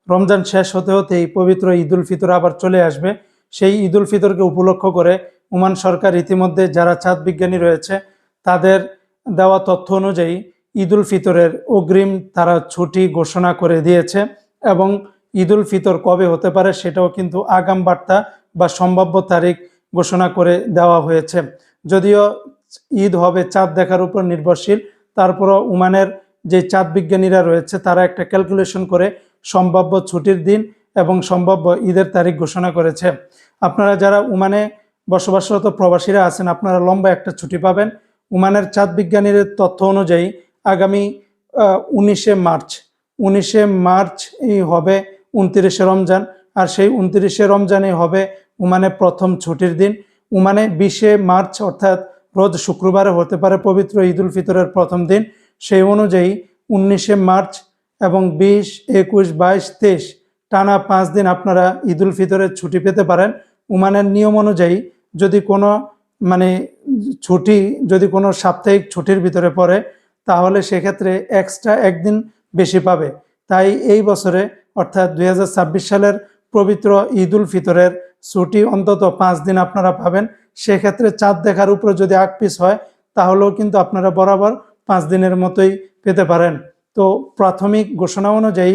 রমজান শেষ হতে হতেই পবিত্র ঈদ উল ফিতর আবার চলে আসবে। সেই ঈদ উল ফিতরকে উপলক্ষ করে ওমান সরকার ইতিমধ্যে যারা চাঁদ বিজ্ঞানী রয়েছে তাদের দেওয়া তথ্য অনুযায়ী ঈদ উল ফিতরের অগ্রিম তারা ছুটি ঘোষণা করে দিয়েছে এবং ঈদ উল ফিতর কবে হতে পারে সেটাও কিন্তু আগাম বার্তা বা সম্ভাব্য তারিখ ঘোষণা করে দেওয়া হয়েছে। যদিও ঈদ হবে চাঁদ দেখার উপর নির্ভরশীল, তারপরও ওমানের যে চাঁদ বিজ্ঞানীরা রয়েছে তারা একটা ক্যালকুলেশন করে সম্ভাব্য ছুটির দিন এবং সম্ভাব্য ঈদের তারিখ ঘোষণা করেছে। আপনারা যারা ওমানে বসবাসরত প্রবাসীরা আছেন আপনারা লম্বা একটা ছুটি পাবেন। ওমানের চাঁদ বিজ্ঞানীর তথ্য অনুযায়ী আগামী 19শে মার্চ হবে 29শে রমজান, আর সেই 29শে রমজানই হবে ওমানে প্রথম ছুটির দিন। ওমানে 20শে মার্চ অর্থাৎ রোজ শুক্রবারে হতে পারে পবিত্র ঈদ উল ফিতরের প্রথম দিন। সেই অনুযায়ী 19শে মার্চ এবং 20, 21, 22, 23 টানা 5 দিন আপনারা ঈদ উল ফিতরের ছুটি পেতে পারেন। ওমানের নিয়ম অনুযায়ী যদি কোনো ছুটি যদি কোনো সাপ্তাহিক ছুটির ভিতরে পড়ে তাহলে সেক্ষেত্রে এক্সট্রা একদিন বেশি পাবে। তাই এই বছরে অর্থাৎ 2026 সালের পবিত্র ঈদ উল ফিতরের ছুটি অন্তত 5 দিন আপনারা পাবেন। সেক্ষেত্রে চাঁদ দেখার উপরে যদি আকপিস হয় তাহলেও কিন্তু আপনারা বরাবর 5 দিনের মতোই পেতে পারেন। তো প্রাথমিক ঘোষণা অনুযায়ী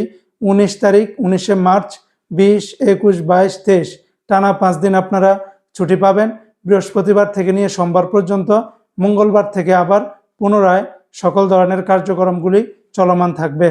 19শে মার্চ, 20, 21, 22, 23 টানা 5 দিন আপনারা ছুটি পাবেন। বৃহস্পতিবার থেকে নিয়ে সোমবার পর্যন্ত, মঙ্গলবার থেকে আবার পুনরায় সকল ধরনের কার্যক্রমগুলি চলমান থাকবে।